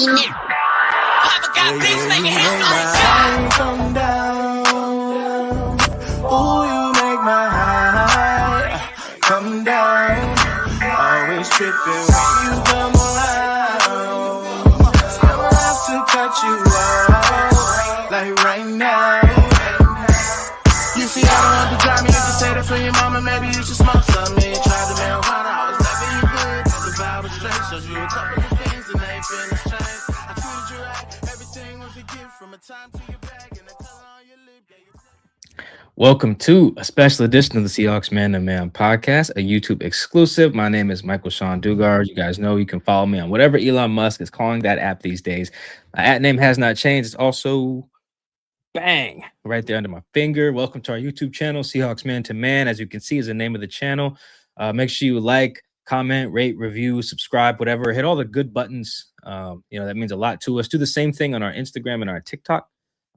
Come down. Ooh, you make my high come down. Always tripping when you come around. Never have to cut you out like right now. You see, I don't have to drive me. You can say that for your mama. Maybe you should smoke some. Me try the marijuana. I was never you good. The vibe was straight. Showed you a couple of things and they feel strange. I treated you right. Everything was a gift from a time to your bag and the color on your lip. Welcome to a special edition of the Seahawks Man to Man podcast, a YouTube exclusive. My name is Michael Sean Dugard. You guys know you can follow me on whatever Elon Musk is calling that app these days. My at name has not changed. It's also bang right there under my finger. Welcome to our YouTube channel, Seahawks Man to Man. As you can see, is the name of the channel. Make sure you like, comment, rate, review, subscribe, whatever. Hit all the good buttons. That means a lot to us. Do the same thing on our Instagram and our TikTok.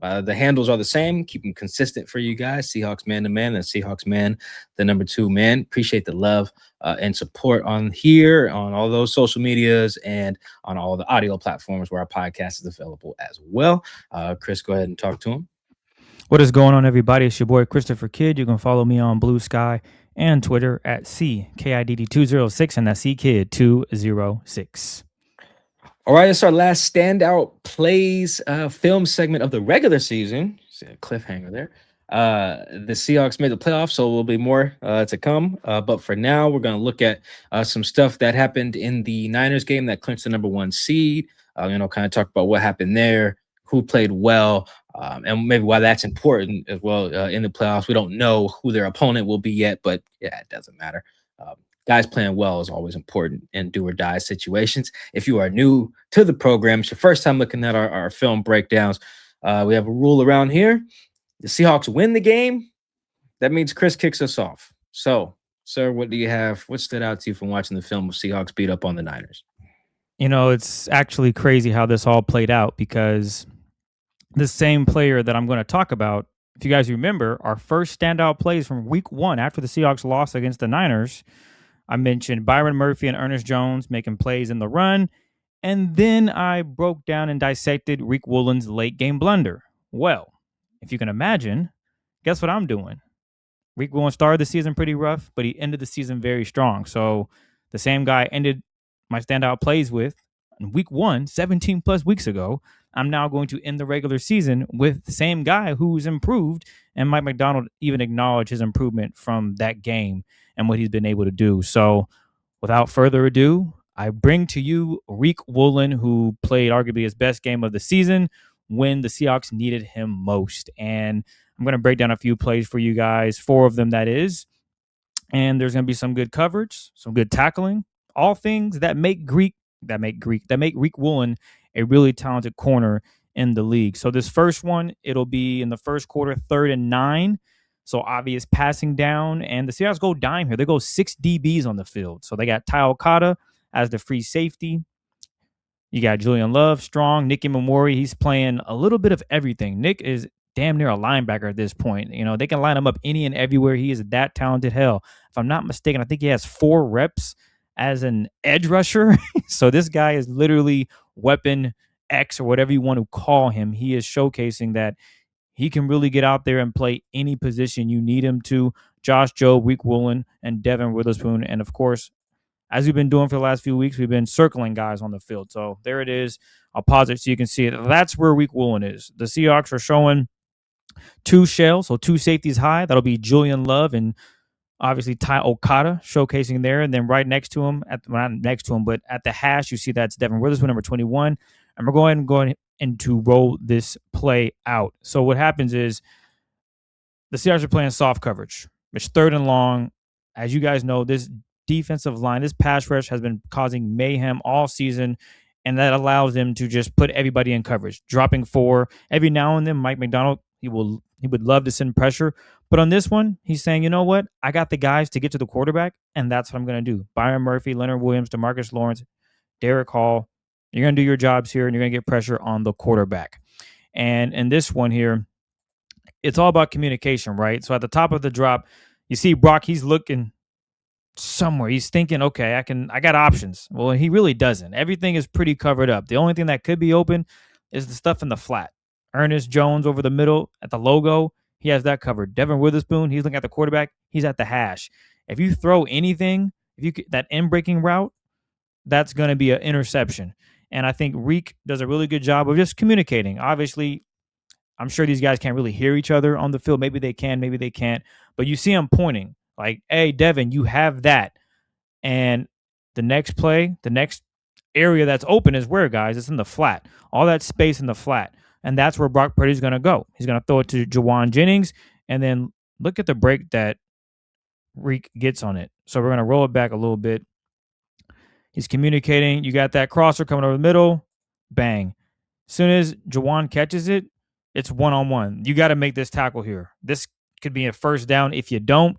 The handles are the same. Keep them consistent for you guys. Seahawks Man to Man and Seahawks Man, the number 2 man. Appreciate the love and support on here, on all those social medias, and on all the audio platforms where our podcast is available as well. Chris, go ahead and talk to him. What is going on, everybody? It's your boy Christopher Kidd. You can follow me on Blue Sky and Twitter at CKIDD206, and that's CKid206. All right, it's our last Standout Plays film segment of the regular season. See a cliffhanger there. The Seahawks made the playoffs, so there'll be more to come. But for now, we're going to look at some stuff that happened in the Niners game that clinched the number 1 seed. Kind of talk about what happened there, who played well, and maybe why that's important as well in the playoffs. We don't know who their opponent will be yet, but yeah, it doesn't matter. Guys playing well is always important in do or die situations. If you are new to the program, it's your first time looking at our film breakdowns. We have a rule around here. The Seahawks win the game. That means Chris kicks us off. So, sir, what do you have? What stood out to you from watching the film of Seahawks beat up on the Niners? You know, it's actually crazy how this all played out because the same player that I'm going to talk about, if you guys remember, our first standout plays from week 1 after the Seahawks lost against the Niners, I mentioned Byron Murphy and Ernest Jones making plays in the run, and then I broke down and dissected Tariq Woolen's late game blunder. Well, if you can imagine, guess what I'm doing? Tariq Woolen started the season pretty rough, but he ended the season very strong. So the same guy ended my standout plays with in week 1, 17 plus weeks ago. I'm now going to end the regular season with the same guy who's improved, and Mike McDonald even acknowledged his improvement from that game and what he's been able to do. So without further ado, I bring to you Tariq Woolen, who played arguably his best game of the season when the Seahawks needed him most. And I'm going to break down a few plays for you guys, 4 of them that is. And there's going to be some good coverage, some good tackling, all things that make Tariq Woolen a really talented corner in the league. So this first one, it'll be in the first quarter, 3rd and 9. So obvious passing down, and the Seahawks go dime here. They go 6 DBs on the field. So they got Ty Okada as the free safety. You got Julian Love, strong. Nick Emmanwori, he's playing a little bit of everything. Nick is damn near a linebacker at this point. You know, they can line him up any and everywhere. He is that talented. Hell, if I'm not mistaken, I think he has 4 reps as an edge rusher. So this guy is literally weapon X or whatever you want to call him. He is showcasing that he can really get out there and play any position you need him to. Josh Jobe, Tariq Woolen, and Devin Witherspoon. And, of course, as we've been doing for the last few weeks, we've been circling guys on the field. So there it is. I'll pause it so you can see it. That's where Tariq Woolen is. The Seahawks are showing 2 shells, so 2 safeties high. That'll be Julian Love and obviously Ty Okada showcasing there. And then right next to him, not next to him, but at the hash, you see that's Devin Witherspoon, number 21. And we're going and to roll this play out. So what happens is the Seahawks are playing soft coverage. It's 3rd and long. As you guys know, this defensive line, this pass rush has been causing mayhem all season, and that allows them to just put everybody in coverage, dropping 4. Every now and then, Mike McDonald, he would love to send pressure. But on this one, he's saying, you know what? I got the guys to get to the quarterback, and that's what I'm going to do. Byron Murphy, Leonard Williams, DeMarcus Lawrence, Derek Hall, you're going to do your jobs here, and you're going to get pressure on the quarterback. And in this one here, it's all about communication, right? So at the top of the drop, you see Brock, he's looking somewhere. He's thinking, okay, I got options. Well, he really doesn't. Everything is pretty covered up. The only thing that could be open is the stuff in the flat. Ernest Jones over the middle at the logo, he has that covered. Devin Witherspoon, he's looking at the quarterback, he's at the hash. If you throw anything, if you that in breaking route, that's going to be an interception. And I think Reek does a really good job of just communicating. Obviously, I'm sure these guys can't really hear each other on the field. Maybe they can, maybe they can't. But you see him pointing like, hey, Devin, you have that. And the next play, the next area that's open is where, guys? It's in the flat. All that space in the flat. And that's where Brock Purdy's going to go. He's going to throw it to Jawan Jennings. And then look at the break that Reek gets on it. So we're going to roll it back a little bit. He's communicating. You got that crosser coming over the middle. Bang. As soon as Jawan catches it, it's one-on-one. You got to make this tackle here. This could be a first down if you don't.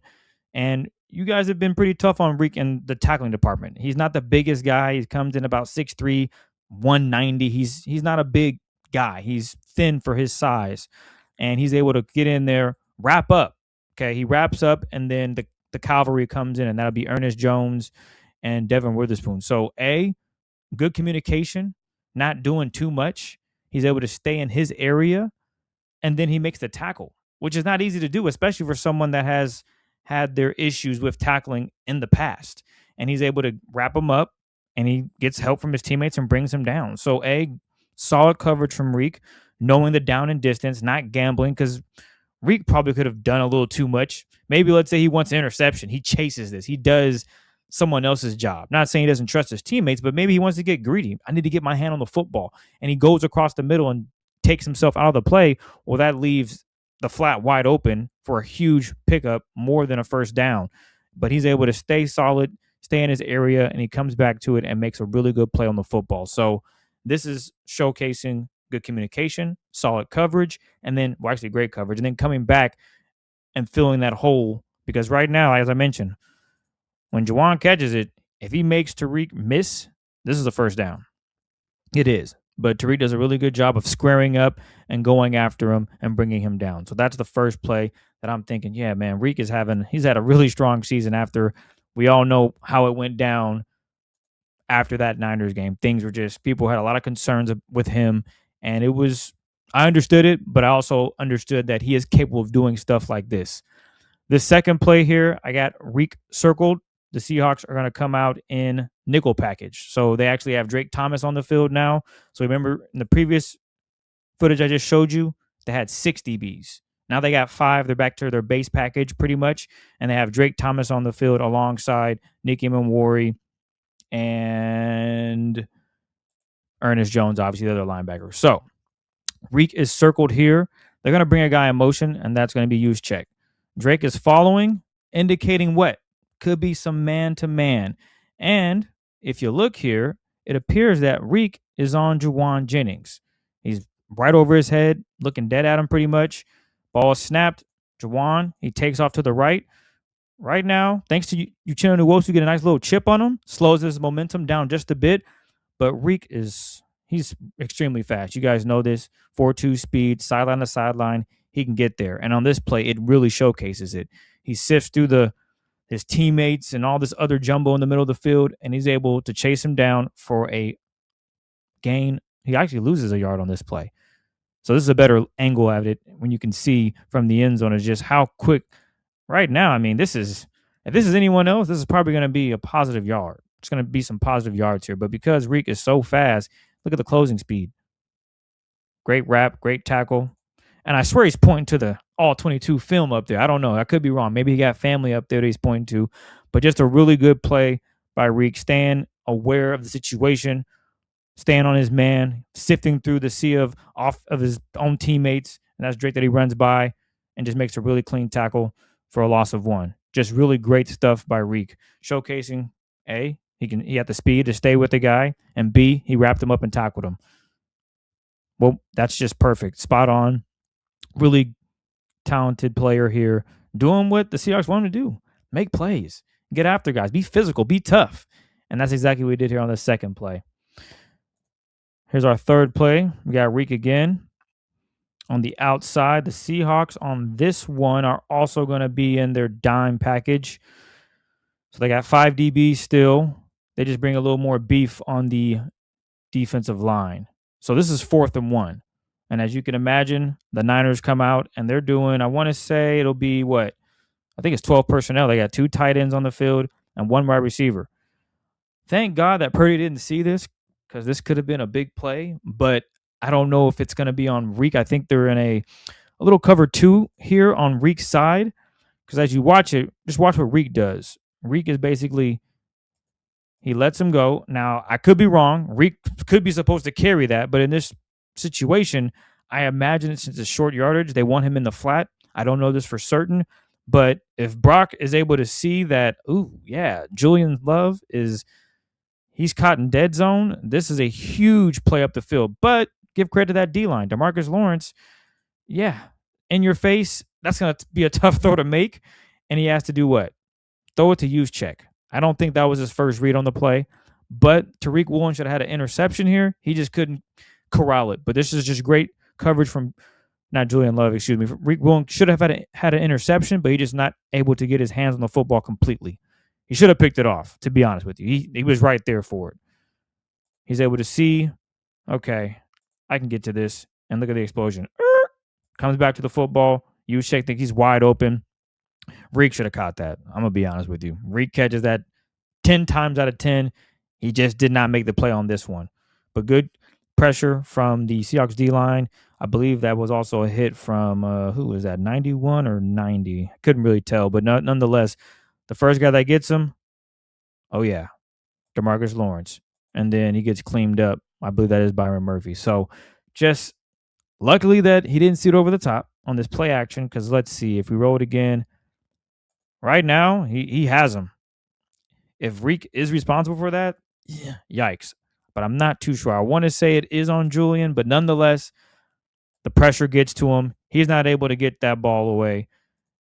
And you guys have been pretty tough on Reek in the tackling department. He's not the biggest guy. He comes in about 6'3", 190. He's not a big guy. He's thin for his size. And he's able to get in there, wrap up. Okay, he wraps up, and then the cavalry comes in, and that'll be Ernest Jones and Devin Witherspoon. So, good communication, not doing too much. He's able to stay in his area, and then he makes the tackle, which is not easy to do, especially for someone that has had their issues with tackling in the past. And he's able to wrap him up, and he gets help from his teammates and brings him down. So, solid coverage from Reek, knowing the down and distance, not gambling, because Reek probably could have done a little too much. Maybe let's say he wants an interception. He chases this. He does someone else's job. Not saying he doesn't trust his teammates, but maybe he wants to get greedy. I need to get my hand on the football. And he goes across the middle and takes himself out of the play. Well, that leaves the flat wide open for a huge pickup, more than a first down. But he's able to stay solid, stay in his area, and he comes back to it and makes a really good play on the football. So this is showcasing good communication, solid coverage, and then, well, actually great coverage, and then coming back and filling that hole. Because right now, as I mentioned, when Jawan catches it, if he makes Tariq miss, this is a first down. It is. But Tariq does a really good job of squaring up and going after him and bringing him down. So that's the first play that I'm thinking, yeah, man, Reek he's had a really strong season after we all know how it went down after that Niners game. Things were just, people had a lot of concerns with him. And I understood it, but I also understood that he is capable of doing stuff like this. The second play here, I got Reek circled. The Seahawks are going to come out in nickel package. So they actually have Drake Thomas on the field now. So remember in the previous footage I just showed you, they had 6 DBs. Now they got 5. They're back to their base package pretty much. And they have Drake Thomas on the field alongside Nicky Emmanwori and Ernest Jones, obviously the other linebacker. So Reek is circled here. They're going to bring a guy in motion, and that's going to be use check. Drake is following, indicating what? Could be some man-to-man. And if you look here, it appears that Reek is on Jawan Jennings. He's right over his head, looking dead at him pretty much. Ball is snapped. Jawan, he takes off to the right. Right now, thanks to Uchenna Nwosu, get a nice little chip on him. Slows his momentum down just a bit. But Reek he's extremely fast. You guys know this. 4.2 speed, sideline to sideline. He can get there. And on this play, it really showcases it. He sifts through his teammates and all this other jumbo in the middle of the field, and he's able to chase him down for a gain. He actually loses a yard on this play. So this is a better angle at it when you can see from the end zone is just how quick. Right now, I mean, if this is anyone else, this is probably going to be a positive yard. It's going to be some positive yards here. But because Reek is so fast, look at the closing speed. Great wrap, great tackle. And I swear he's pointing to the all-22 film up there. I don't know. I could be wrong. Maybe he got family up there that he's pointing to. But just a really good play by Reek, staying aware of the situation, staying on his man, sifting through the sea of his own teammates. And that's Drake that he runs by and just makes a really clean tackle for a loss of 1. Just really great stuff by Reek. Showcasing, A, he had the speed to stay with the guy, and B, he wrapped him up and tackled him. Well, that's just perfect. Spot on. Really talented player here, doing what the Seahawks want him to do. Make plays. Get after guys. Be physical. Be tough. And that's exactly what we did here on the second play. Here's our third play. We got Reek again on the outside. The Seahawks on this one are also going to be in their dime package. So they got 5 DBs still. They just bring a little more beef on the defensive line. So this is 4th and 1. And as you can imagine, the Niners come out and they're doing, I want to say it'll be what? I think it's 12 personnel. They got 2 tight ends on the field and 1 wide receiver. Thank God that Purdy didn't see this, because this could have been a big play, but I don't know if it's going to be on Reek. I think they're in a little cover 2 here on Reek's side, because as you watch it, just watch what Reek does. Reek is basically, he lets him go. Now, I could be wrong. Reek could be supposed to carry that, but in this situation, I imagine since it's short yardage, they want him in the flat. I don't know this for certain, but if Brock is able to see that, ooh, yeah, Julian Love he's caught in dead zone, this is a huge play up the field. But give credit to that D-line. DeMarcus Lawrence, yeah, in your face, that's going to be a tough throw to make. And he has to do what? Throw it to use check. I don't think that was his first read on the play. But Tariq Woolen should have had an interception here. He just couldn't corral it. But this is just great coverage from, not Julian Love, excuse me. Tariq Woolen should have had an interception, but he just not able to get his hands on the football completely. He should have picked it off, to be honest with you. He was right there for it. He's able to see, okay, I can get to this. And look at the explosion. Comes back to the football. You check, think he's wide open. Reek should have caught that. I'm going to be honest with you. Reek catches that 10 times out of 10. He just did not make the play on this one. But good pressure from the Seahawks D-line. I believe that was also a hit from, who was that, 91 or 90? Couldn't really tell. But nonetheless, the first guy that gets him, oh, yeah, DeMarcus Lawrence. And then he gets cleaned up. I believe that is Byron Murphy. So just luckily that he didn't see it over the top on this play action, because let's see, if we roll it again, right now, he has him. If Reek is responsible for that, yeah, yikes. But I'm not too sure. I want to say it is on Julian, but nonetheless, the pressure gets to him. He's not able to get that ball away.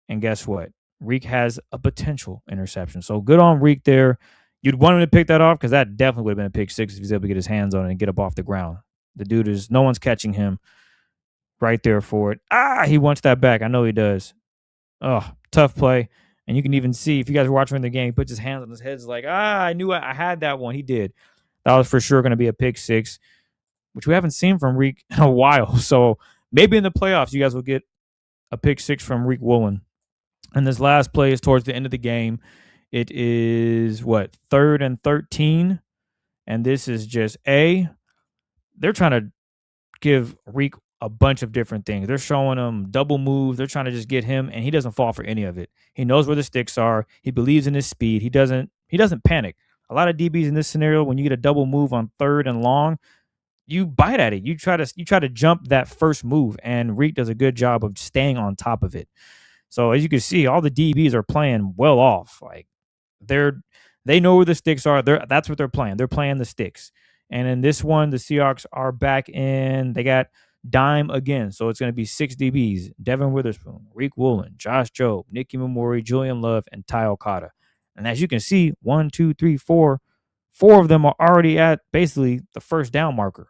And guess what? Reek has a potential interception. So good on Reek there. You'd want him to pick that off, because that definitely would have been a pick 6 if he's able to get his hands on it and get up off the ground. The dude is, no one's catching him. Right there for it. He wants that back. I know he does. Oh, tough play. And you can even see, if you guys are watching the game, he puts his hands on his head. It's like, I knew I had that one. He did. That was for sure going to be a pick 6, which we haven't seen from Reek in a while. So maybe in the playoffs, you guys will get a pick 6 from Tariq Woolen. And this last play is towards the end of the game. It is, 3rd and 13. And this is just they're trying to give Reek a bunch of different things. They're showing him double moves. They're trying to just get him, and he doesn't fall for any of it. He knows where the sticks are. He believes in his speed. He doesn't panic. A lot of DBs in this scenario, when you get a double move on 3rd and long, you bite at it. You try to jump that first move, and Reek does a good job of staying on top of it. So as you can see, all the DBs are playing well off. Like they know where the sticks are. That's what they're playing. They're playing the sticks. And in this one, the Seahawks are back in. They got dime again. So it's going to be 6 DBs. Devin Witherspoon, Tariq Woolen, Josh Jobe, Nicky Emmanwori, Julian Love, and Ty Okada. And as you can see, 1, 2, 3, 4 of them are already at basically the first down marker.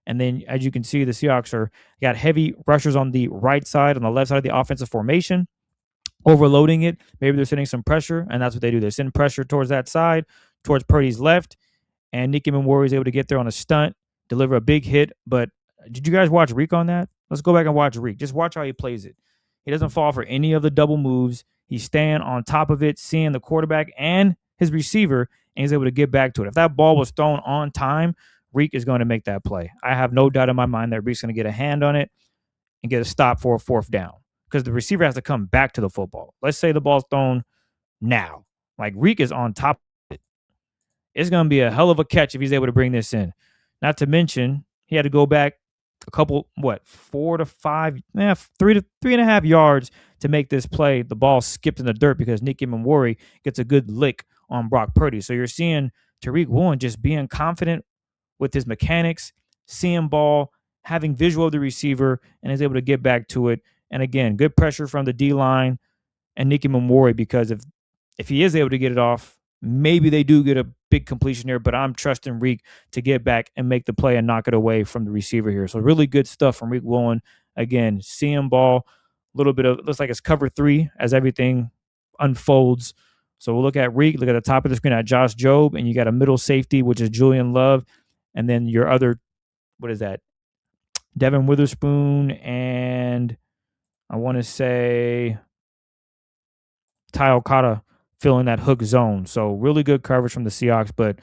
And then as you can see, the Seahawks got heavy rushers on the right side, on the left side of the offensive formation, overloading it. Maybe they're sending some pressure, and that's what they do. They send pressure towards that side, towards Purdy's left, and Nicky Emmanwori is able to get there on a stunt, deliver a big hit. But did you guys watch Reek on that? Let's go back and watch Reek. Just watch how he plays it. He doesn't fall for any of the double moves. He's staying on top of it, seeing the quarterback and his receiver, and he's able to get back to it. If that ball was thrown on time, Reek is going to make that play. I have no doubt in my mind that Reek's going to get a hand on it and get a stop for a 4th down, because the receiver has to come back to the football. Let's say the ball's thrown now. Like, Reek is on top of it. It's going to be a hell of a catch if he's able to bring this in. Not to mention, he had to go back a couple, 4 to 5, 3 to 3.5 yards to make this play. The ball skipped in the dirt because Nicky Emmanwori gets a good lick on Brock Purdy. So you're seeing Tariq Woolen just being confident with his mechanics, seeing ball, having visual of the receiver, and is able to get back to it. And again, good pressure from the D-line and Nicky Emmanwori, because if he is able to get it off, maybe they do get a big completion there, but I'm trusting Reek to get back and make the play and knock it away from the receiver here. So really good stuff from Tariq Woolen. Again, seeing ball, a little bit of, looks like it's cover 3 as everything unfolds So we'll look at Reek, look at the top of the screen at Josh Jobe, and you got a middle safety, which is Julian Love. And then your other, what is that? Devin Witherspoon and I want to say Ty Okada filling that hook zone. So really good coverage from the Seahawks. But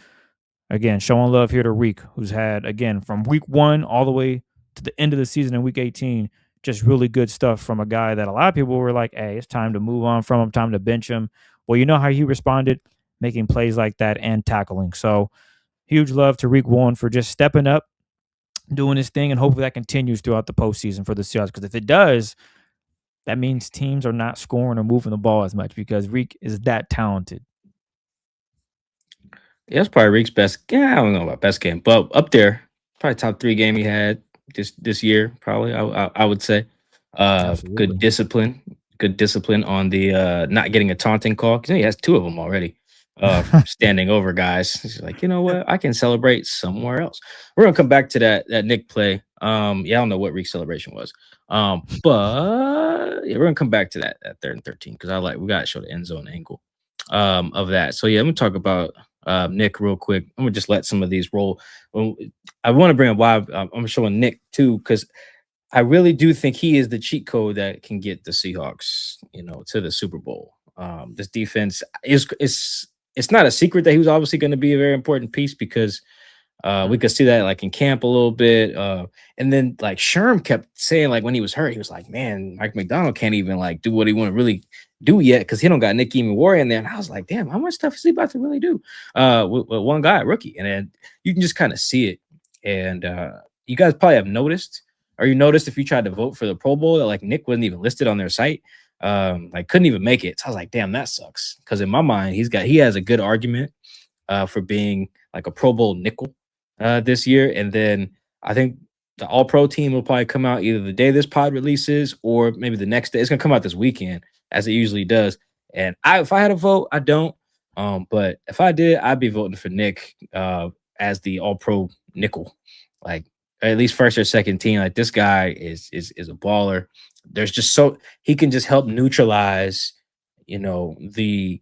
again, showing love here to Reek, who's had, again, from week 1 all the way to the end of the season in week 18, just really good stuff from a guy that a lot of people were like, hey, it's time to move on from him, time to bench him. Well, you know how he responded, making plays like that and tackling. So huge love to Tariq Woolen for just stepping up, doing his thing, and hopefully that continues throughout the postseason for the Seahawks. Because if it does, that means teams are not scoring or moving the ball as much because Reek is that talented. Yeah, that's probably Reek's best. Yeah, I don't know about best game, but up there, probably top 3 game he had this year. Probably, I would say. Absolutely. Good discipline on the not getting a taunting call because he has 2 of them already. Standing over guys. He's like, you know what? I can celebrate somewhere else. We're gonna come back to that Nick play. Yeah, I don't know what Reek's celebration was. But yeah, we're gonna come back to that at 3rd and 13 because we gotta show the end zone angle of that. So yeah, I'm gonna talk about Nick real quick. I'm gonna just let some of these roll. I want to bring up why I'm showing Nick too because I really do think he is the cheat code that can get the Seahawks, to the Super Bowl. This defense is it's not a secret that he was obviously going to be a very important piece because we could see that like in camp a little bit. And then like Sherm kept saying like when he was hurt, he was like, man, Mike McDonald can't even like do what he want to really do yet because he don't got Nick Emmanwori in there. And I was like, damn, how much stuff is he about to really do with one guy, rookie? And then you can just kind of see it. And you guys probably have noticed, or you noticed if you tried to vote for the Pro Bowl that like Nick wasn't even listed on their site. Like couldn't even make it. So I was like, damn, that sucks. Because in my mind, he has a good argument for being like a Pro Bowl nickel this year. And then I think the All Pro team will probably come out either the day this pod releases or maybe the next day. It's gonna come out this weekend, as it usually does. And if I had a vote, I don't. But if I did, I'd be voting for Nick as the All Pro nickel, like at least first or second team. Like this guy is a baller. There's just he can just help neutralize, the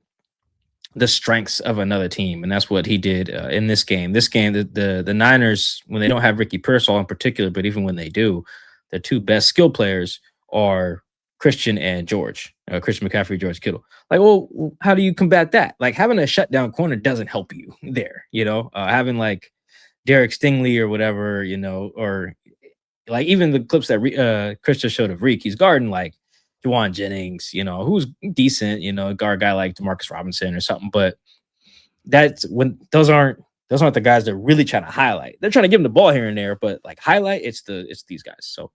strengths of another team, and that's what he did in this game. This game, the Niners, when they don't have Ricky Pearsall in particular, but even when they do, their 2 best skill players are Christian and George, Christian McCaffrey, George Kittle. Like, well, how do you combat that? Like having a shutdown corner doesn't help you there. Having like Derek Stingley or whatever, or like even the clips that Christian showed of Reek, he's guarding like Juwan Jennings, who's decent, guard guy like Demarcus Robinson or something. But that's when those aren't the guys they're really trying to highlight. They're trying to give him the ball here and there, but like highlight, it's these guys. So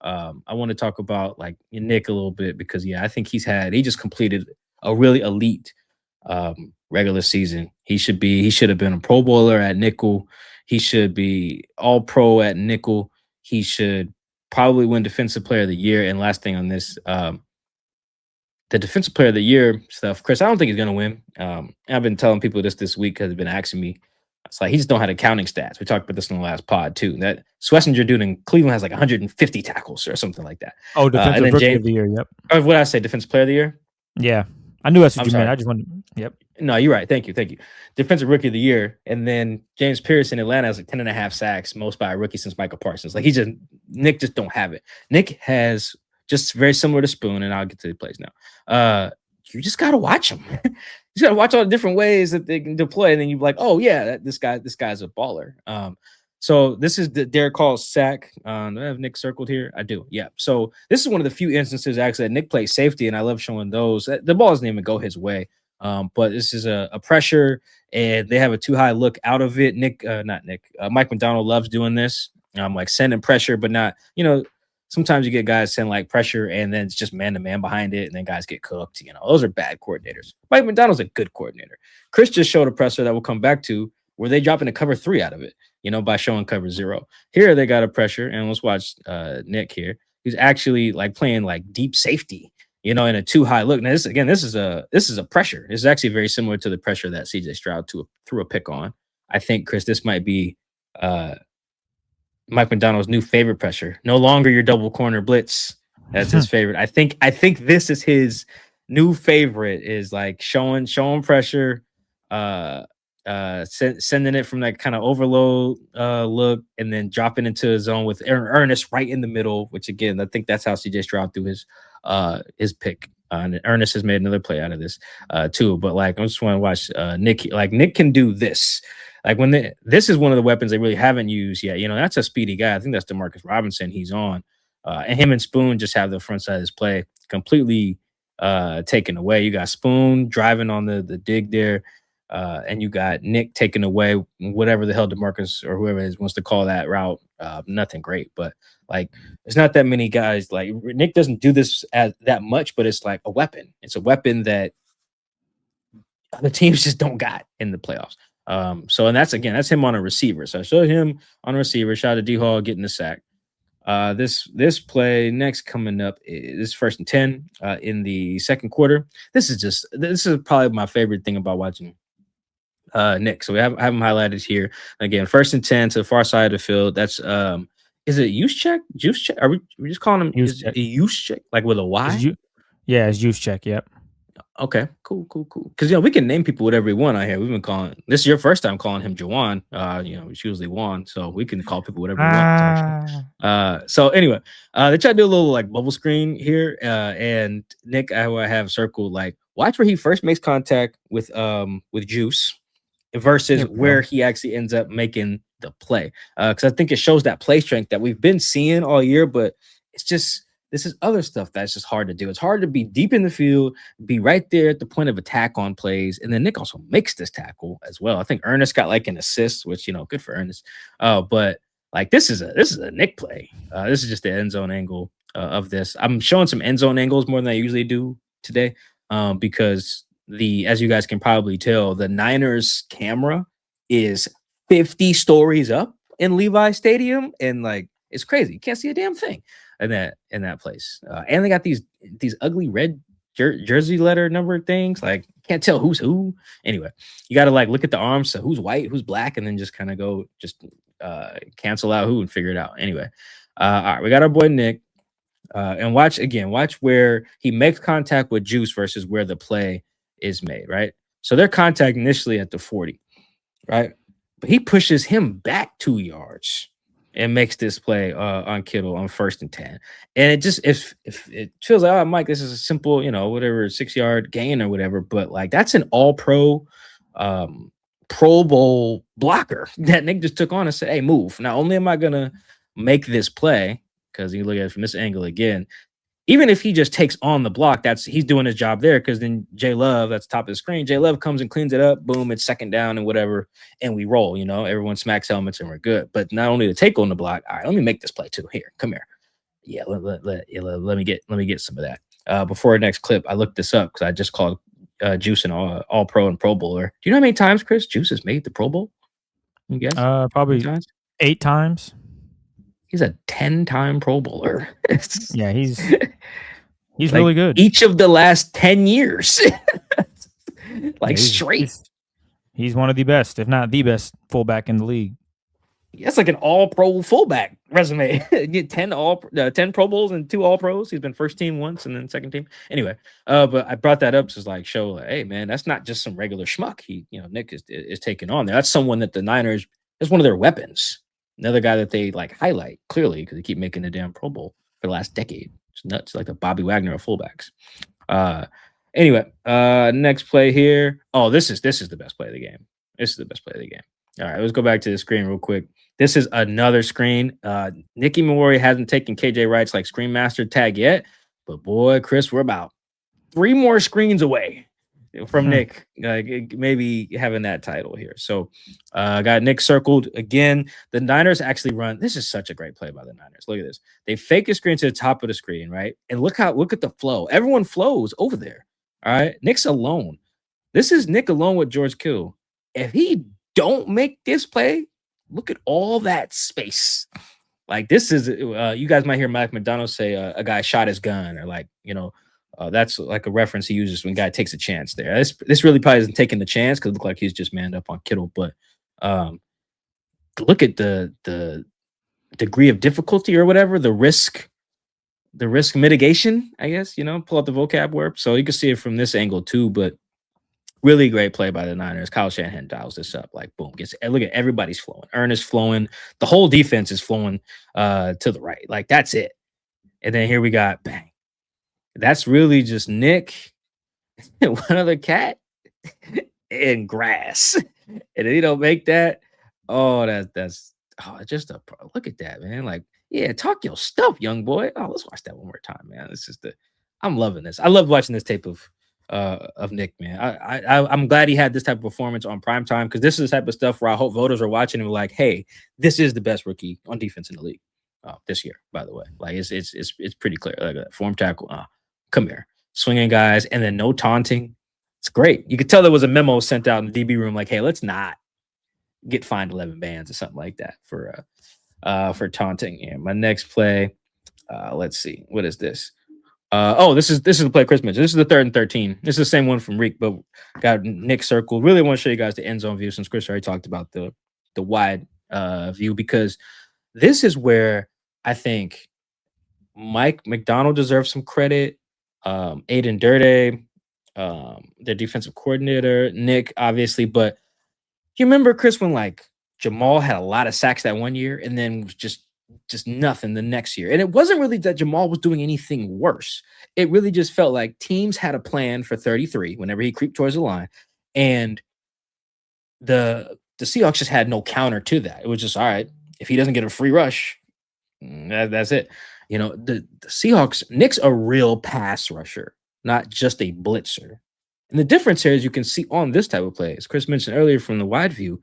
I want to talk about like Nick a little bit because I think he just completed a really elite regular season. He should have been a Pro Bowler at nickel. He should be All Pro at nickel. He should probably win Defensive Player of the Year. And last thing on this, the Defensive Player of the Year stuff, Chris, I don't think he's going to win. I've been telling people this week because they've been asking me. It's like he just don't have accounting stats. We talked about this in the last pod too. That Schlesinger dude in Cleveland has like 150 tackles or something like that. Oh, Defensive Rookie of the Year. Yep. Or what did I say? Defensive Player of the Year? Yeah. I knew that's what you meant. I just wanted. Yep. No, you're right. Thank you. Defensive Rookie of the Year. And then James Pierce in Atlanta has like 10.5 sacks, most by a rookie since Michael Parsons. Like Nick just don't have it. Nick has just very similar to Spoon, and I'll get to the plays now. You just got to watch him. You just got to watch all the different ways that they can deploy. And then you're like, oh, yeah, this guy's a baller. So this is the Derek Hall's sack. Do I have Nick circled here? I do. Yeah. So this is one of the few instances actually that Nick plays safety, and I love showing those. The ball doesn't even go his way. But this is a pressure, and they have a too high look out of it. Mike McDonald loves doing this. Like sending pressure, but not, sometimes you get guys send like pressure and then it's just man to man behind it, and then guys get cooked. Those are bad coordinators. Mike McDonald's a good coordinator. Chris just showed a pressure that we'll come back to where they drop into cover 3 out of it, by showing cover 0. Here they got a pressure, and let's watch Nick here. He's actually like playing like deep safety, in a too high look. Now this is a pressure. This is actually very similar to the pressure that CJ Stroud threw a pick on. I think, Chris, this might be Mike McDonald's new favorite pressure. No longer your double corner blitz. That's his favorite. I think this is his new favorite is like showing pressure, sending it from that kind of overload look, and then dropping into a zone with Ernest right in the middle. Which again, I think that's how CJ Stroud threw his pick. And Ernest has made another play out of this too. But like, I just want to watch Nick. Like Nick can do this. Like this is one of the weapons they really haven't used yet. You know, that's a speedy guy. I think that's DeMarcus Robinson he's on. And him and Spoon just have the front side of his play completely taken away. You got Spoon driving on the dig there, and you got Nick taking away whatever the hell DeMarcus or whoever it is wants to call that route. Nothing great, but like there's not that many guys. Like Nick doesn't do this that much, but it's like a weapon. It's a weapon that other teams just don't got in the playoffs. So and that's him on a receiver. So I showed him on a receiver. Shout out to D Hall getting the sack. This play next coming up is 1st and 10 in the second quarter. This is probably my favorite thing about watching Nick. So we have him highlighted here again. 1st and 10 to the far side of the field. That's is it use check? Juice check? Are we just calling him use check like with a Y? Yeah, it's use check. Yep. Okay, cool. Because we can name people whatever we want out here. We've been calling this is your first time calling him Jawan. It's usually Juan, so we can call people whatever we want. So anyway, they try to do a little like bubble screen here. And Nick, I have circled like watch where he first makes contact with Juice versus where he actually ends up making the play. Because I think it shows that play strength that we've been seeing all year, but it's just. This is other stuff that's just hard to do. It's hard to be deep in the field, be right there at the point of attack on plays. And then Nick also makes this tackle as well. I think Ernest got like an assist, which, good for Ernest. But like this is a Nick play. This is just the end zone angle of this. I'm showing some end zone angles more than I usually do today because as you guys can probably tell, the Niners camera is 50 stories up in Levi Stadium. And like, it's crazy. You can't see a damn thing. In that place, and they got these ugly red jersey letter number things. Like can't tell who's who. Anyway, you got to like look at the arms, so who's white, who's black, and then just kind of go cancel out who and figure it out. Anyway, all right, we got our boy Nick, and watch where he makes contact with Juice versus where the play is made. Right, so they're contact initially at the 40, right, but he pushes him back 2 yards. And makes this play on Kittle on 1st and 10. And it just if it feels like, Mike, this is a simple, whatever 6-yard gain or whatever, but like that's an all-pro Pro Bowl blocker that Nick just took on and said, hey, move. Not only am I gonna make this play, because you look at it from this angle again, even if he just takes on the block, he's doing his job there because then J Love, that's top of the screen. J Love comes and cleans it up. Boom, it's 2nd down and whatever. And we roll, everyone smacks helmets and we're good. But not only to take on the block, all right, let me make this play too. Here, come here. Yeah, let me get some of that. Before our next clip, I looked this up because I just called Juice an all pro and Pro Bowler. Do you know how many times, Chris, Juice has made the Pro Bowl? You guess? Probably 8 times. He's a 10-time Pro Bowler. Yeah, he's really good. Each of the last 10 years. Straight. He's one of the best, if not the best fullback in the league. That's like an all-pro fullback resume. Get 10 Pro Bowls and 2 All-Pros. He's been first team once and then second team. Anyway, but I brought that up to show, hey man, that's not just some regular schmuck. Nick is taking on there. That's someone that the Niners is one of their weapons. Another guy that they highlight clearly because they keep making the damn Pro Bowl for the last decade. It's nuts, like the Bobby Wagner of fullbacks. Anyway, next play here. Oh, this is the best play of the game. This is the best play of the game. All right, let's go back to the screen real quick. This is another screen. Nicky Emmanwori hasn't taken KJ Wright's Screen Master tag yet, but boy, Chris, we're about 3 more screens away from Nick maybe having that title here. So got Nick circled again. The Niners actually run. This is such a great play by the Niners. Look at this. They fake a screen to the top of the screen, right? And look at the flow. Everyone flows over there. All right. Nick's alone. This is Nick alone with George Kittle. If he don't make this play, look at all that space. This is you guys might hear Mike McDonald say a guy shot his gun or that's like a reference he uses when a guy takes a chance there. This really probably isn't taking the chance because it looked like he's just manned up on Kittle. But look at the degree of difficulty or whatever, the risk the risk mitigation, I guess, pull out the vocab word. So you can see it from this angle too, but really great play by the Niners. Kyle Shanahan dials this up, like boom, look at everybody's flowing. Ernest flowing, the whole defense is flowing to the right. Like that's it. And then here we got bang. That's really just Nick and one other cat and grass. And then you don't make that. Oh, that's just a look at that, man. Like, yeah, talk your stuff, young boy. Oh, let's watch that one more time, man. It's just I'm loving this. I love watching this tape of Nick, man. I'm glad he had this type of performance on prime time because this is the type of stuff where I hope voters are watching and were like, hey, this is the best rookie on defense in the league this year. By the way, like it's pretty clear. Like a form tackle, come here, swinging guys, and then no taunting. It's great. You could tell there was a memo sent out in the DB room, like, hey, let's not get fined 11 bands or something like that for taunting. And my next play, let's see, what is this? This is the play Chris mentioned. This is the 3rd and 13. This is the same one from Reek, but got Nick circled. Really want to show you guys the end zone view since Chris already talked about the wide view, because this is where I think Mike McDonald deserves some credit. Aiden Durde, their defensive coordinator, Nick, obviously, but you remember, Chris, when like Jamal had a lot of sacks that one year and then was just nothing the next year. And it wasn't really that Jamal was doing anything worse. It really just felt like teams had a plan for 33 whenever he creeped towards the line. And the Seahawks just had no counter to that. It was just, all right, if he doesn't get a free rush, that's it. The Seahawks, Nick's a real pass rusher, not just a blitzer. And the difference here is you can see on this type of play, as Chris mentioned earlier from the wide view,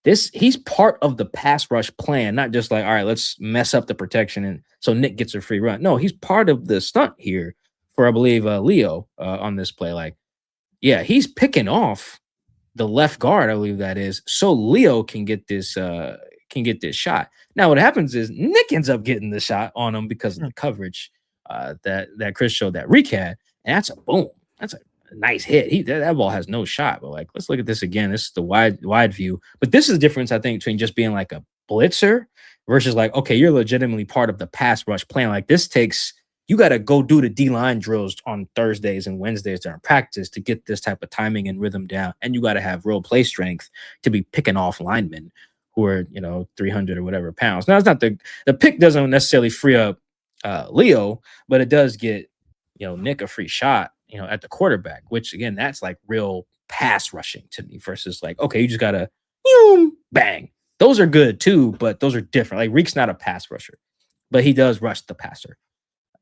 he's part of the pass rush plan, not just like, all right, let's mess up the protection and so Nick gets a free run. No, he's part of the stunt here for, I believe, Leo on this play. Like, yeah, he's picking off the left guard, I believe that is, so Leo can get this shot. Now, what happens is Nick ends up getting the shot on him because of the coverage that Chris showed that Reek had, and that's a boom. That's a nice hit. That ball has no shot. But like, let's look at this again. This is the wide view. But this is the difference, I think, between just being like a blitzer versus like, okay, you're legitimately part of the pass rush plan. Like this takes, you got to go do the D-line drills on Thursdays and Wednesdays during practice to get this type of timing and rhythm down. And you got to have real play strength to be picking off linemen who are, 300 or whatever pounds. Now, it's not the pick doesn't necessarily free up Leo, but it does get, Nick a free shot, at the quarterback, which again, that's like real pass rushing to me versus like, okay, you just gotta bang. Those are good too, but those are different. Like Reek's not a pass rusher, but he does rush the passer.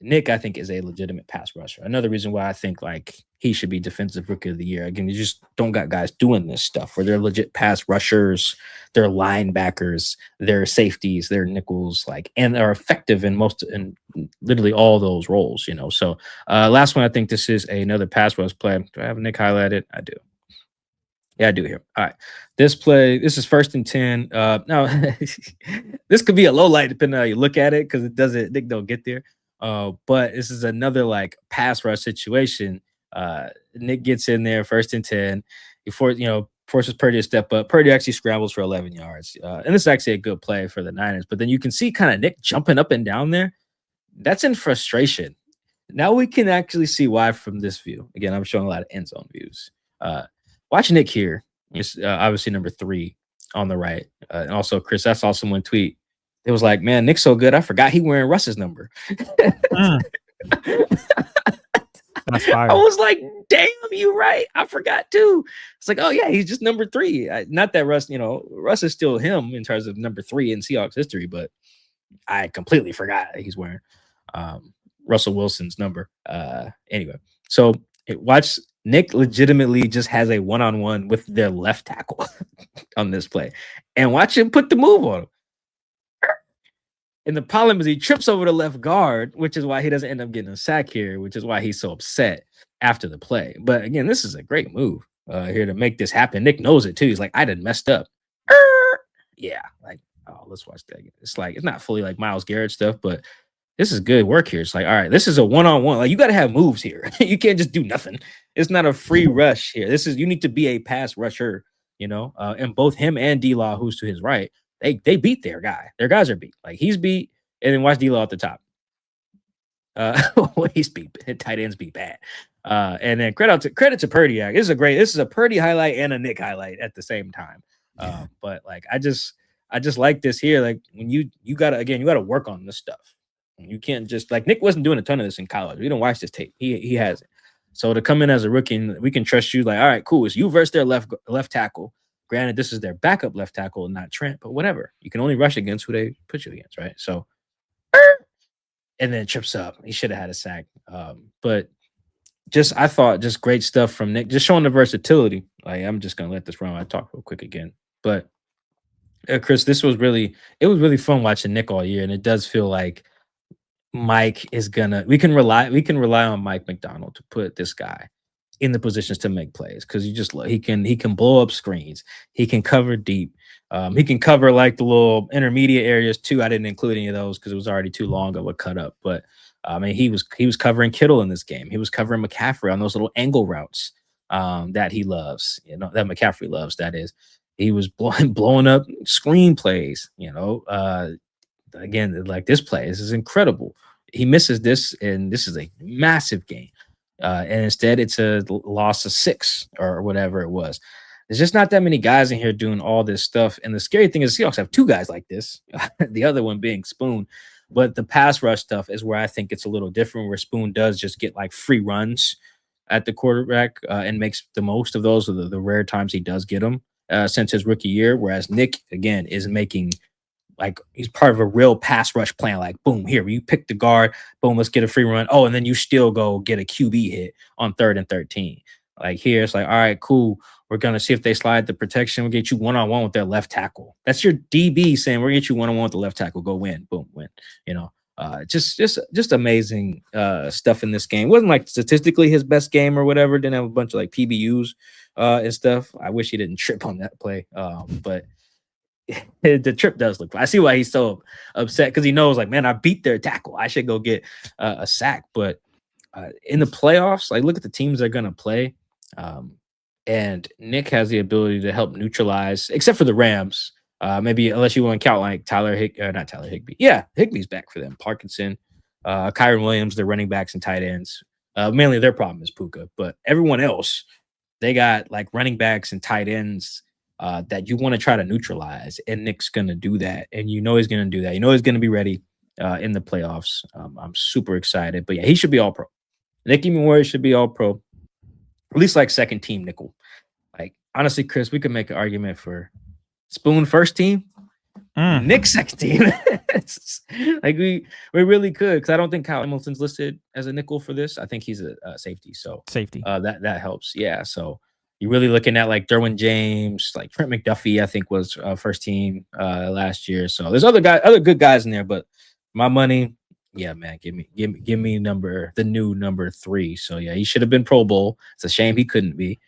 Nick, I think, is a legitimate pass rusher. Another reason why I think like he should be defensive rookie of the year. Again, you just don't got guys doing this stuff where they're legit pass rushers, they're linebackers, they're safeties, they're nickels, like, and are effective in literally all those roles, So last one, I think this is another pass rush play. Do I have Nick highlighted? I do. Yeah, I do here. All right. This play, this is 1st and 10. Now, this could be a low light depending on how you look at it because Nick don't get there. But this is another like pass rush situation. Nick gets in there 1st and 10. He forces Purdy to step up. Purdy actually scrambles for 11 yards. And this is actually a good play for the Niners. But then you can see kind of Nick jumping up and down there. That's in frustration. Now we can actually see why from this view. Again, I'm showing a lot of end zone views. Watch Nick here. It's obviously number 3 on the right. And also, Chris, I saw someone tweet. It was like, man, Nick's so good. I forgot he wearing Russ's number. That's fire. I was like, damn, you right. I forgot too. It's like, oh yeah, he's just number 3. Not that Russ, Russ is still him in terms of number 3 in Seahawks history, but I completely forgot that he's wearing Russell Wilson's number. Anyway, so watch Nick legitimately just has a one-on-one with their left tackle on this play. And watch him put the move on him. And the problem is he trips over the left guard, which is why he doesn't end up getting a sack here, which is why he's so upset after the play. But again, this is a great move here to make this happen. Nick knows it too. He's like, I done messed up. Yeah, like, oh, let's watch that again. It's like, it's not fully like Myles Garrett stuff, but this is good work here. It's like, all right, this is a one-on-one. Like, you got to have moves here. You can't just do nothing. It's not a free rush here. You need to be a pass rusher, and both him and D-Law, who's to his right, they beat their guy. Their guys are beat. Like, he's beat, and then watch D-Law at the top. Tight ends be bad. And then credit to Purdy. This is a Purdy highlight and a Nick highlight at the same time. But like I just like this here. Like when you gotta work on this stuff. You can't just like Nick wasn't doing a ton of this in college. We don't watch this tape. He has it. So to come in as a rookie, and we can trust you. Like, all right, cool. It's you versus their left tackle. Granted, this is their backup left tackle and not Trent, but whatever. You can only rush against who they put you against, right? So, and then trips up. He should have had a sack. But I thought great stuff from Nick, just showing the versatility. Like, I'm just gonna let this run. I talk real quick again, but Chris, it was really fun watching Nick all year, and it does feel like Mike is gonna. We can rely on Mike McDonald to put this guy in the positions to make plays because he can blow up screens. He can cover deep. He can cover like the little intermediate areas too. I didn't include any of those because it was already too long of a cut up. But I mean, he was covering Kittle in this game. He was covering McCaffrey on those little angle routes that he loves. You know that McCaffrey loves. That is, he was blowing up screen plays. Again, like this play, this is incredible. He misses this, and this is a massive game. And instead, it's a loss of 6 or whatever it was. There's just not that many guys in here doing all this stuff. And the scary thing is, the Seahawks have 2 guys like this, the other one being Spoon. But the pass rush stuff is where I think it's a little different, where Spoon does just get like free runs at the quarterback and makes the most of those, or the rare times he does get them since his rookie year. Whereas Nick, again, is making like he's part of a real pass rush plan. Like, boom, here you pick the guard, boom, let's get a free run. Oh, and then you still go get a QB hit on 3rd and 13. Like here, it's like, all right, cool. We're gonna see if they slide the protection. We'll get you one-on-one with their left tackle. That's your DB saying we're gonna get you one-on-one with the left tackle. Go win, boom, win. Just amazing stuff in this game. It wasn't like statistically his best game or whatever. Didn't have a bunch of like PBUs and stuff. I wish he didn't trip on that play, but. The trip does look. I see why he's so upset because he knows, like, man, I beat their tackle. I should go get a sack. But in the playoffs, like, look at the teams they're gonna play, and Nick has the ability to help neutralize, except for the Rams. Maybe unless you want to count like not Tyler Higbee. Yeah, Higbee's back for them. Parkinson, Kyron Williams, their running backs and tight ends. Mainly their problem is Puka, but everyone else, they got like running backs and tight ends. That you want to try to neutralize, and Nick's going to do that. And he's going to do that. He's going to be ready in the playoffs. I'm super excited. But yeah, he should be all pro. Nick Emmanwori should be all pro. At least like second team nickel. Like, honestly, Chris, we could make an argument for Spoon first team, Nick second team. Like we really could, because I don't think Kyle Hamilton's listed as a nickel for this. I think he's a safety. So safety. That helps. Yeah. So you're really looking at like Derwin James, like Trent McDuffie, I think was first team last year. So there's other good guys in there, but my money, yeah, man, give me the new number 3. So yeah, he should have been Pro Bowl. It's a shame he couldn't be.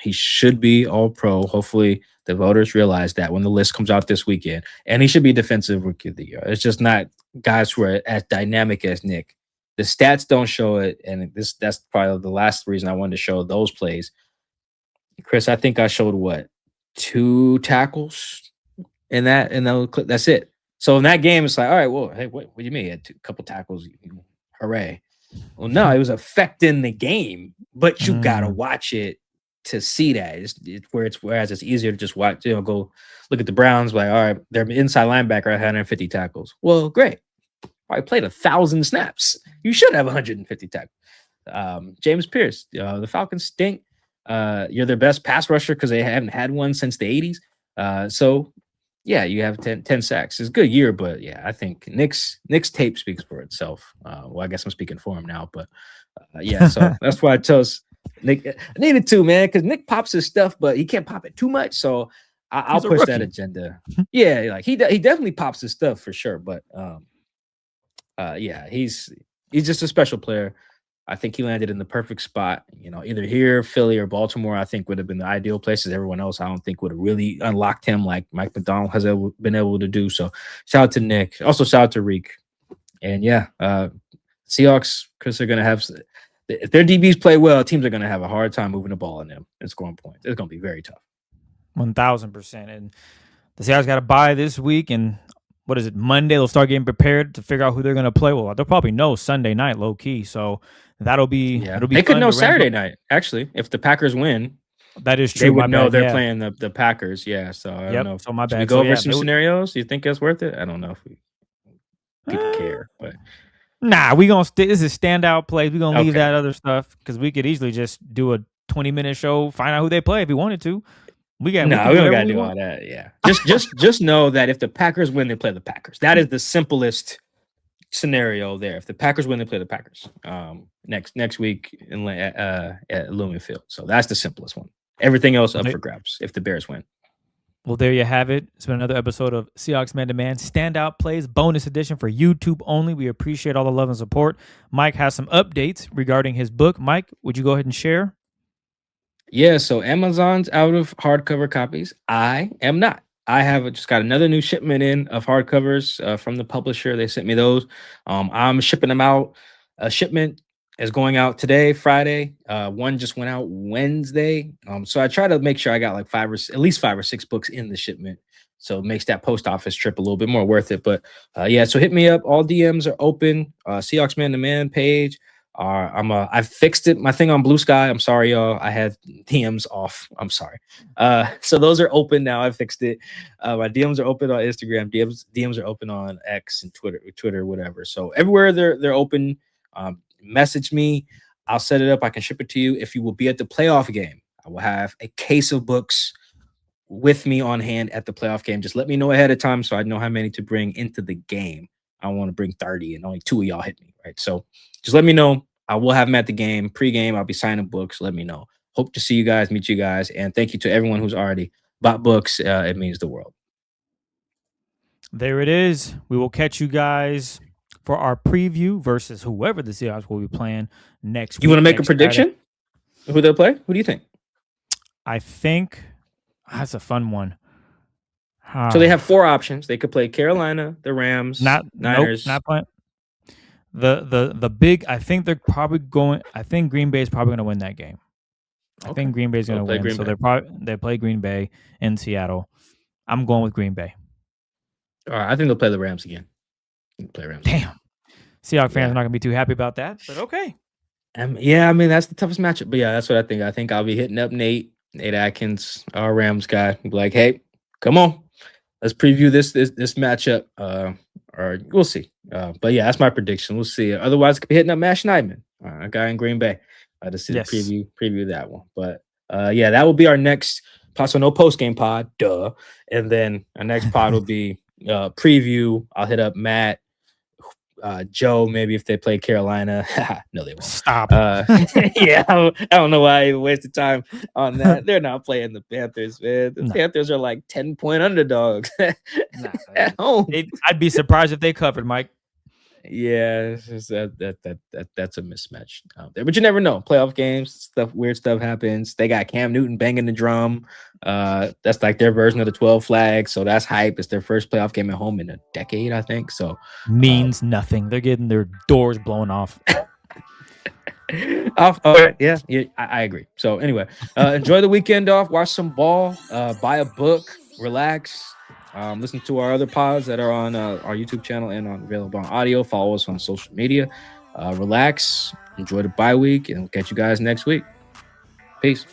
He should be all pro. Hopefully the voters realize that when the list comes out this weekend, and he should be defensive rookie of the year. It's just not guys who are as dynamic as Nick. The stats don't show it, and that's probably the last reason I wanted to show those plays. Chris, I think I showed 2 tackles in that clip. That's it. So in that game, it's like, all right, well, hey, what do you mean? You had a couple tackles, hooray. Well, no, it was affecting the game, but you gotta watch it to see that. Whereas it's easier to just watch, go look at the Browns, like, all right, their inside linebacker had 150 tackles. Well, great. I played 1,000 snaps. You should have 150 tackles. James Pierce, the Falcons stink. You're their best pass rusher because they haven't had one since the 80s. So yeah, you have 10 sacks. It's a good year, but yeah, I think Nick's tape speaks for itself. Well, I guess I'm speaking for him now, but yeah, so that's why I chose Nick. I needed to, man, because Nick pops his stuff, but he can't pop it too much. So I'll push that agenda. Yeah, like he definitely pops his stuff for sure, but yeah, he's just a special player. I think he landed in the perfect spot, either here, Philly, or Baltimore. I think would have been the ideal places. Everyone else, I don't think would have really unlocked him like Mike McDonald has been able to do. So shout out to Nick. Also shout out to Tariq. And yeah, Seahawks, because they're going to have, if their DBs play well, teams are going to have a hard time moving the ball in them and scoring points. It's going to be very tough. 1,000%. And the Seahawks got to bye this week, and what is it, Monday, they'll start getting prepared to figure out who they're going to play. Well, they'll probably know Sunday night, low key. So it'll be They could fun know to ramp Saturday up. night. Actually, if the Packers win, That is they true. My would know bad. they're Yeah. playing the Packers. Yeah. So I don't Yep. know. So my Should we bad. go So over yeah, some scenarios? Do you think that's worth it? I don't know if people care, but Nah, we gonna this is standout plays. We gonna leave okay. that other stuff because we could easily just do a 20-minute show, find out who they play if we wanted to. We can No, do we don't whatever gotta we do all want. that. Yeah. Just know that if the Packers win, they play the Packers. That is the simplest scenario there. If the Packers win, they play the Packers. Next week at Lumen Field. So that's the simplest one. Everything else up for grabs if the Bears win. Well, there you have it. It's been another episode of Seahawks Man to Man Standout Plays, bonus edition for YouTube only. We appreciate all the love and support. Mike has some updates regarding his book. Mike, would you go ahead and share? Yeah, so Amazon's out of hardcover copies. I am not. I have just got another new shipment in of hardcovers from the publisher. They sent me those. I'm shipping them out. A shipment is going out today, Friday. One just went out Wednesday. So I try to make sure I got like at least 5 or 6 books in the shipment. So it makes that post office trip a little bit more worth it. But yeah, so hit me up. All DMs are open. Seahawks Man to Man page. I fixed it. My thing on Blue Sky. I'm sorry, y'all. I had DMs off. I'm sorry. So those are open now. I fixed it. My DMs are open on Instagram. DMs are open on X and Twitter, whatever. So everywhere they're open. Message me. I'll set it up. I can ship it to you. If you will be at the playoff game, I will have a case of books with me on hand at the playoff game. Just let me know ahead of time so I know how many to bring into the game. I want to bring 30 and only 2 of y'all hit me, right? So just let me know. I will have them at the game. Pre-game, I'll be signing books. Let me know. Hope to see you guys, meet you guys. And thank you to everyone who's already bought books. It means the world. There it is. We will catch you guys for our preview versus whoever the Seahawks will be playing next week. You want to make a prediction? Who they'll play? Who do you think? I think that's a fun one. So they have 4 options. They could play Carolina, the Rams, Niners. Nope, not playing. The big. I think they're probably going. I think Green Bay is probably going to win that game. Okay. I think Green Bay is going to win. So they play Green Bay in Seattle. I'm going with Green Bay. All right, I think they'll play the Rams again. Play Rams. Damn. Seahawks fans are not going to be too happy about that, but okay. Yeah, I mean that's the toughest matchup. But yeah, that's what I think. I think I'll be hitting up Nate Atkins, our Rams guy. Be like, hey, come on, let's preview this matchup. Or we'll see. But yeah, that's my prediction. We'll see. Otherwise, it could be hitting up Matt Schneidman, a guy in Green Bay. To see the preview that one. But yeah, that will be our next pod. So no post game pod, duh. And then our next pod will be preview. I'll hit up Matt, Joe, maybe if they play Carolina. No, they won't. Stop. Yeah, I don't know why I even wasted time on that. They're not playing the Panthers, man. The Panthers are like 10-point underdogs at home. I'd be surprised if they covered, Mike. Yeah, it's just that's a mismatch out there. But you never know. Playoff games, weird stuff happens. They got Cam Newton banging the drum. That's like their version of the 12 flags. So that's hype. It's their first playoff game at home in a decade, I think. So means nothing. They're getting their doors blown off. Yeah, I agree. So anyway, enjoy the weekend off. Watch some ball. Buy a book. Relax. Listen to our other pods that are on our YouTube channel and available on audio. Follow us on social media. Relax. Enjoy the bye week, and we'll catch you guys next week. Peace.